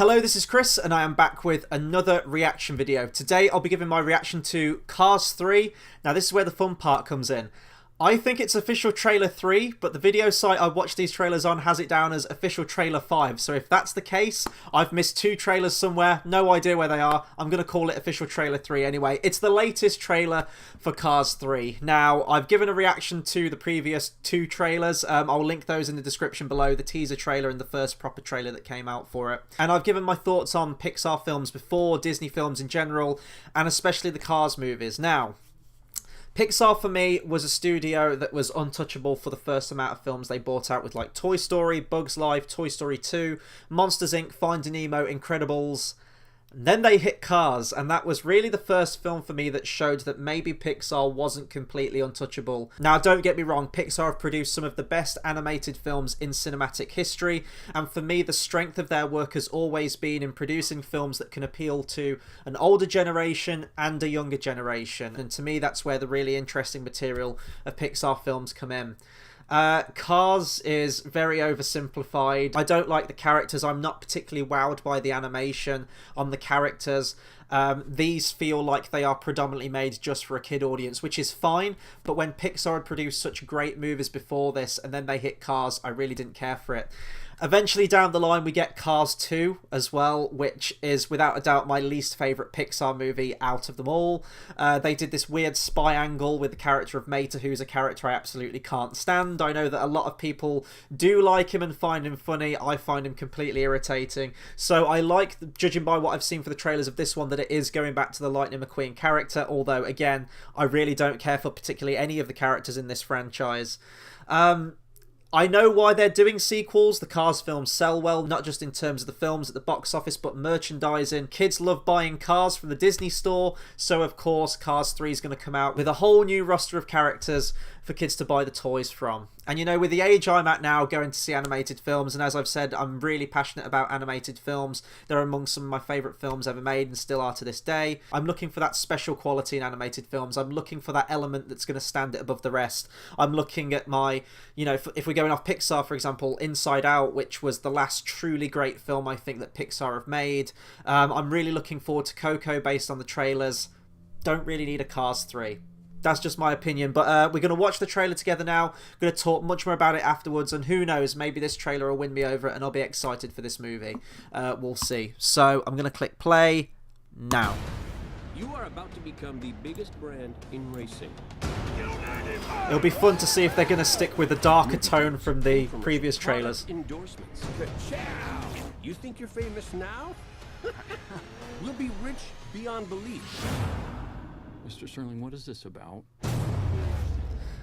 Hello, this is Chris, and I am back with another reaction video. Today, I'll be giving my reaction to Cars 3. Now, this is where the fun part comes in. I think it's official trailer 3, but the video site I watch these trailers on has it down as official trailer 5. So if that's the case, I've missed 2 trailers somewhere. No idea where they are. I'm going to call it official trailer 3 anyway. It's the latest trailer for Cars 3. Now, I've given a reaction to the previous 2 trailers. I'll link those in the description below, the teaser trailer and the first proper trailer that came out for it. And I've given my thoughts on Pixar films before, Disney films in general, and especially the Cars movies. Now, Pixar for me was a studio that was untouchable for the first amount of films they bought out with like Toy Story, Bugs Life, Toy Story 2, Monsters Inc., Finding Nemo, Incredibles. And then they hit Cars, and that was really the first film for me that showed that maybe Pixar wasn't completely untouchable. Now, don't get me wrong, Pixar have produced some of the best animated films in cinematic history, and for me, the strength of their work has always been in producing films that can appeal to an older generation and a younger generation. And to me, that's where the really interesting material of Pixar films come in. Cars is very oversimplified. I don't like the characters. I'm not particularly wowed by the animation on the characters. These feel like they are predominantly made just for a kid audience, which is fine, but when Pixar had produced such great movies before this and then they hit Cars, I really didn't care for it. Eventually down the line we get Cars 2 as well, which is without a doubt my least favourite Pixar movie out of them all. They did this weird spy angle with the character of Mater, who's a character I absolutely can't stand. I know that a lot of people do like him and find him funny. I find him completely irritating. So I like, judging by what I've seen for the trailers of this one, that it is going back to the Lightning McQueen character, although again, I really don't care for particularly any of the characters in this franchise. I know why they're doing sequels. The Cars films sell well, not just in terms of the films at the box office, but merchandising. Kids love buying cars from the Disney store, so of course Cars 3 is going to come out with a whole new roster of characters for kids to buy the toys from. And you know, with the age I'm at now, going to see animated films, and as I've said, I'm really passionate about animated films. They're among some of my favourite films ever made and still are to this day. I'm looking for that special quality in animated films. I'm looking for that element that's going to stand it above the rest. I'm looking at my, you know, if we're going off Pixar, for example, Inside Out, which was the last truly great film I think that Pixar have made. I'm really looking forward to Coco based on the trailers. Don't really need a Cars 3. That's just my opinion, but we're going to watch the trailer together now. I'm going to talk much more about it afterwards, and who knows, maybe this trailer will win me over and I'll be excited for this movie. We'll see. So I'm going to click play now. You are about to become the biggest brand in racing. It'll be fun to see if they're going to stick with the darker tone from the previous trailers. Endorsements. You think you're famous now? We'll be rich beyond belief. Mr. Sterling, what is this about?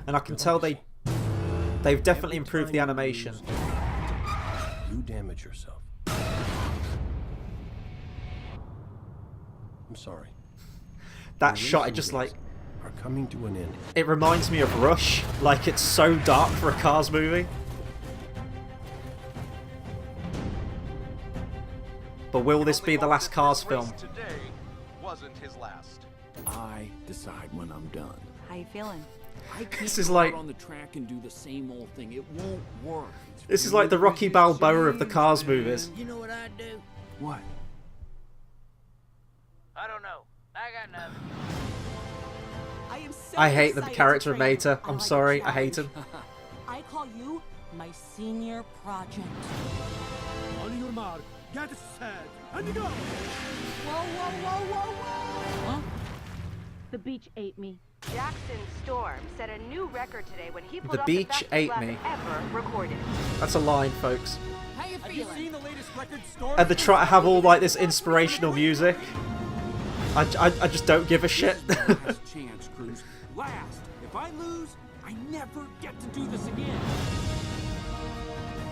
And I can tell they've definitely improved the animation. You damage yourself. I'm sorry. That shot, it just like are coming to an end. It reminds me of Rush. Like, it's so dark for a Cars movie. But will this be the last Cars film? Today wasn't his last. I decide when I'm done. How you feeling? I can't This is go like out on the track and do the same old thing. It won't work. This is like the Rocky Balboa of the Cars movies. You know what I do? What? I don't know. I got nothing. I hate the character of Mater. I'm sorry, I hate him. I call you my senior project. On your mark, get set, and go! Whoa, whoa, whoa, whoa, whoa! Huh? The beach ate me. Jackson Storm set a new record today when he pulled The off beach fastest ate lap me. ever recorded. That's a line, folks. How you Have you feeling? seen the latest record store? And they try to have all like this inspirational music. I just don't give a shit. Last chance, Cruz. Last. If I lose, I never get to do this again.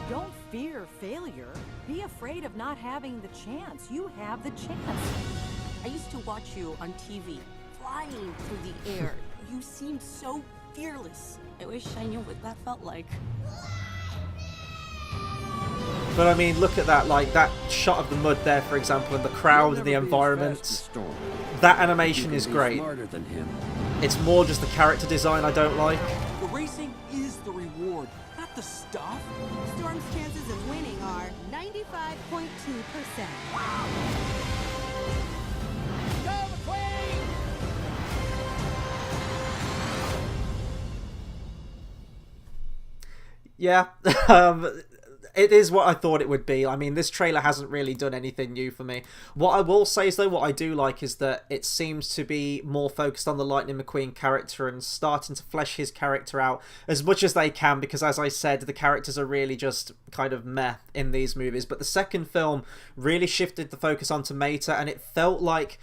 Don't fear failure. Be afraid of not having the chance. You have the chance. I used to watch you on TV, flying through the air. You seemed so fearless. I wish I knew what that felt like. But I mean, look at that, like that shot of the mud there, for example, and the crowd and the environment. That animation is great. It's more just the character design I don't like. The racing is the reward, not the stuff. Storm's chances of winning are 95.2%. Yeah, it is what I thought it would be. I mean, this trailer hasn't really done anything new for me. What I will say is, though, what I do like is that it seems to be more focused on the Lightning McQueen character and starting to flesh his character out as much as they can, because, as I said, the characters are really just kind of meh in these movies. But the second film really shifted the focus onto Mater, and it felt like...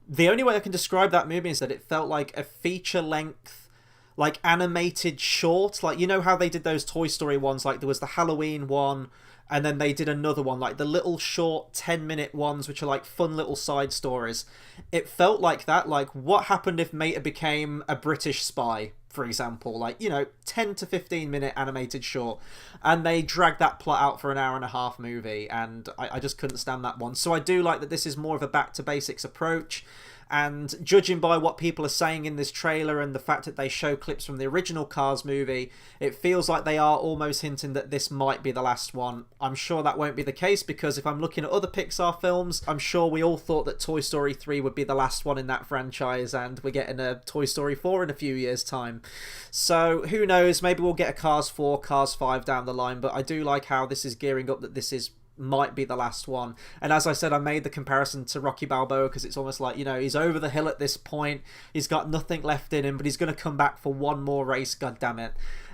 The only way I can describe that movie is that it felt like a feature-length, like, animated short. Like, you know how they did those Toy Story ones? Like, there was the Halloween one, and then they did another one, like the little short 10-minute ones, which are like fun little side stories. It felt like that. Like, what happened if Mater became a British spy, for example? Like, you know, 10 to 15-minute animated short. And they dragged that plot out for an hour-and-a-half movie, and I just couldn't stand that one. So I do like that this is more of a back-to-basics approach. And judging by what people are saying in this trailer and the fact that they show clips from the original Cars movie, it feels like they are almost hinting that this might be the last one. I'm sure that won't be the case, because if I'm looking at other Pixar films, I'm sure we all thought that Toy Story 3 would be the last one in that franchise, and we're getting a Toy Story 4 in a few years' time. So who knows, maybe we'll get a Cars 4, Cars 5 down the line, but I do like how this is gearing up, that this is might be the last one. And as I said, I made the comparison to Rocky Balboa, because it's almost like, you know, he's over the hill at this point, he's got nothing left in him, but he's going to come back for one more race, goddammit.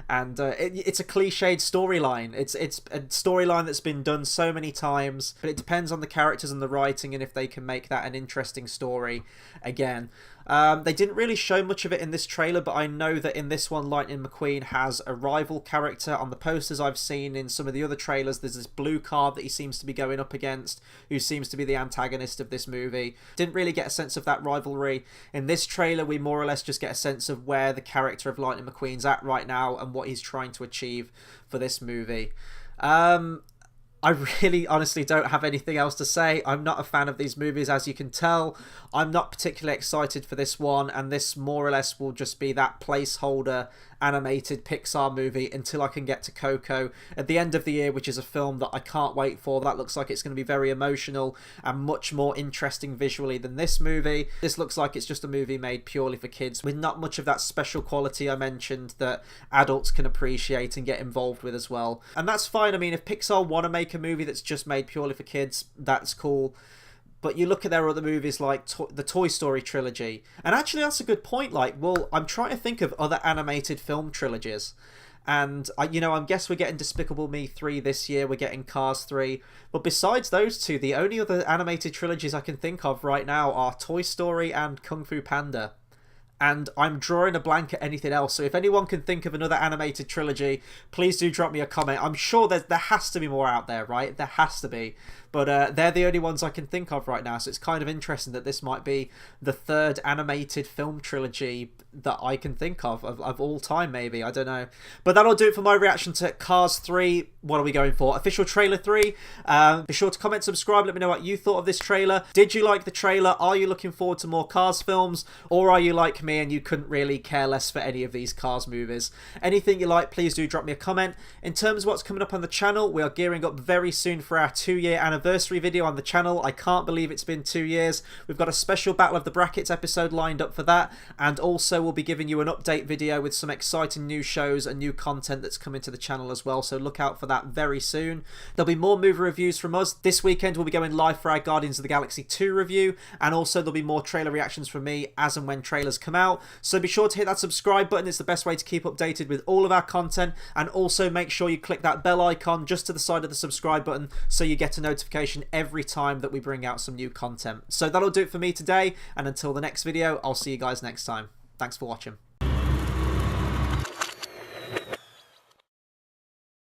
And it's a cliched storyline. It's a storyline that's been done so many times, but it depends on the characters and the writing, and if they can make that an interesting story again. They didn't really show much of it in this trailer, but I know that in this one, Lightning McQueen has a rival character. On the posters I've seen in some of the other trailers, there's this blue car that he seems to be going up against, who seems to be the antagonist of this movie. Didn't really get a sense of that rivalry. In this trailer, we more or less just get a sense of where the character of Lightning McQueen's at right now and what he's trying to achieve for this movie. I really honestly don't have anything else to say. I'm not a fan of these movies, as you can tell. I'm not particularly excited for this one, and this more or less will just be that placeholder animated Pixar movie until I can get to Coco at the end of the year, which is a film that I can't wait for. That looks like it's going to be very emotional and much more interesting visually than this movie. This looks like it's just a movie made purely for kids, with not much of that special quality I mentioned that adults can appreciate and get involved with as well. And that's fine. I mean, if Pixar want to make a movie that's just made purely for kids, that's cool. But you look at their other movies like the Toy Story trilogy, and actually that's a good point. Like, well, I'm trying to think of other animated film trilogies, and I guess we're getting Despicable Me 3 this year, we're getting Cars 3, but besides those two, the only other animated trilogies I can think of right now are Toy Story and Kung Fu Panda. And I'm drawing a blank at anything else. So if anyone can think of another animated trilogy, please do drop me a comment. I'm sure there has to be more out there, right? There has to be. But they're the only ones I can think of right now. So it's kind of interesting that this might be the third animated film trilogy that I can think of all time, maybe. I don't know. But that'll do it for my reaction to Cars 3. What are we going for? Official trailer 3. Be sure to comment, subscribe, let me know what you thought of this trailer. Did you like the trailer? Are you looking forward to more Cars films? Or are you like me and you couldn't really care less for any of these Cars movies? Anything you like, please do drop me a comment. In terms of what's coming up on the channel, we are gearing up very soon for our 2-year anniversary video on the channel. I can't believe it's been 2 years. We've got a special Battle of the Brackets episode lined up for that, and also we'll be giving you an update video with some exciting new shows and new content that's coming to the channel as well, so look out for that very soon. There'll be more movie reviews from us. This weekend we'll be going live for our Guardians of the Galaxy 2 review, and also there'll be more trailer reactions from me as and when trailers come out. So be sure to hit that subscribe button. It's the best way to keep updated with all of our content, and also make sure you click that bell icon just to the side of the subscribe button so you get a notification every time that we bring out some new content. So that'll do it for me today, and until the next video, I'll see you guys next time. Thanks for watching.